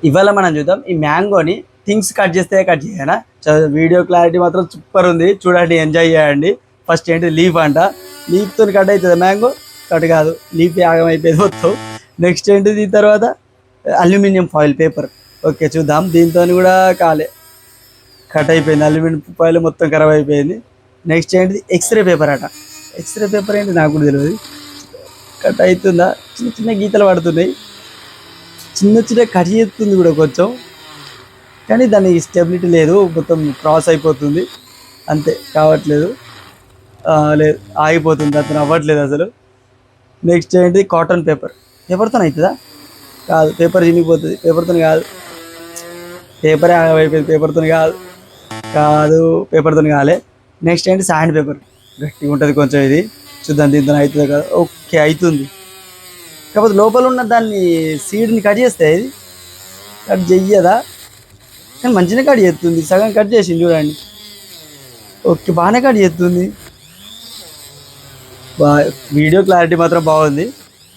ఇవాళ మనం చూద్దాం ఈ మ్యాంగోని థింగ్స్ కట్ చేస్తే కట్ చేయనా. వీడియో క్లారిటీ మాత్రం సూపర్ ఉంది, చూడండి, ఎంజాయ్ చేయండి. ఫస్ట్ ఏంటి లీఫ్ అంట, లీఫ్తో కట్ అవుతుంది మ్యాంగో, కట్ కాదు, లీఫ్ యాగం అయిపోయింది మొత్తం. నెక్స్ట్ ఏంటి దీని తర్వాత అల్యూమినియం ఫాయిల్ పేపర్. ఓకే చూద్దాం, దీంతో కూడా కాలే, కట్ అయిపోయింది, అల్యూమినియం ఫాయిల్ మొత్తం ఖరాబ్ అయిపోయింది. నెక్స్ట్ ఏంటిది ఎక్స్రే పేపర్ అట. ఎక్స్రే పేపర్ ఏంటి నాకు కూడా తెలియదు, కట్ అవుతుందా, చిన్న చిన్న గీతలు పడుతున్నాయి, చిన్న చిన్న కట్ చేస్తుంది కూడా కొంచెం, కానీ దానికి స్టెబిలిటీ లేదు, మొత్తం క్రాస్ అయిపోతుంది అంతే, కావట్లేదు, లేదు ఆగిపోతుంది, అతను అవ్వట్లేదు అసలు. నెక్స్ట్ ఏంటి కాటన్ పేపర్. పేపర్తో అవుతుందా, కాదు, పేపర్ చినిగిపోతుంది, పేపర్తో కాదు, పేపరే అయిపోయింది, పేపర్తో కాదు, కాదు పేపర్తో కాలే. నెక్స్ట్ ఏంటి శాండ్ పేపర్, గట్టిగా ఉంటుంది కొంచెం, ఇది చూద్దాం దీంతో అవుతుంది కదా. ఓకే అవుతుంది, కాకపోతే లోపల ఉన్న దాన్ని సీడ్ని కట్ చేస్తే ఇది కట్ చెయ్యదా, కానీ మంచిగా కట్ చేస్తుంది, సగం కట్ చేసింది చూడండి. ఓకే బాగానే కట్ చేస్తుంది, వీడియో క్లారిటీ మాత్రం బాగుంది.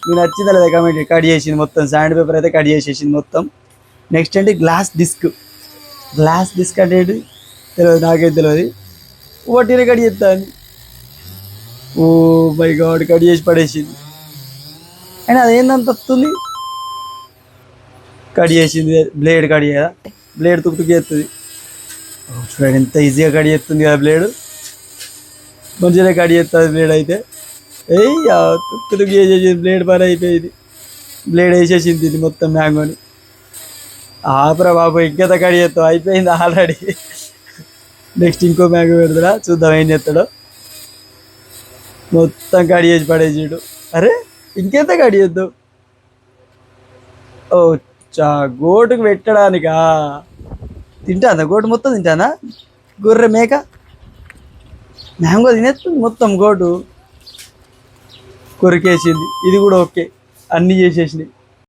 మీకు నచ్చిందా లేదా కామెంట్. కట్ చేసింది మొత్తం, శాండ్ పేపర్ అయితే కట్ చేసేసింది మొత్తం. నెక్స్ట్ ఏంటి గ్లాస్ డిస్క్. గ్లాస్ డిస్క్ అంటే ఏంటి తెలియదు, నాకైతే తెలియదు, ఒకటినే కట్ చేస్తాను. ఓ మై గాడ్, కట్ చేసి పడేసింది, అయినా అదేందంత వస్తుంది, కట్ చేసింది, బ్లేడ్ కట్ చేయదా, బ్లేడ్ తుక్కు చేస్తుంది. చూడండి ఎంత ఈజీగా కట్ చేస్తుంది కదా బ్లేడ్, మంచిగా కట్ చేస్తుంది బ్లేడ్ అయితే. తుక్కు చేసేసింది, బ్లేడ్ పని అయిపోయింది, బ్లేడ్ వేసేసింది ఇది మొత్తం మ్యాంగోని. ఆపరా బాబు, ఇంకెంత కట్ చేస్తావు, అయిపోయింది ఆల్రెడీ. నెక్స్ట్ ఇంకో మ్యాంగో పెడతాడా, చూద్దాం ఏం చేస్తాడో. మొత్తం కట్ చేసి పడేసాడు. అరే ఇంకెంత కట్ చేద్దాం, ఓ గోటుకు పెట్టడానికా, తింటానా గోటు మొత్తం, తింటానా గొర్రె మేక, మ్యాంగో తినేస్తుంది మొత్తం, గోటు కొరికేసింది. ఇది కూడా ఓకే, అన్నీ చేసేసినాయి.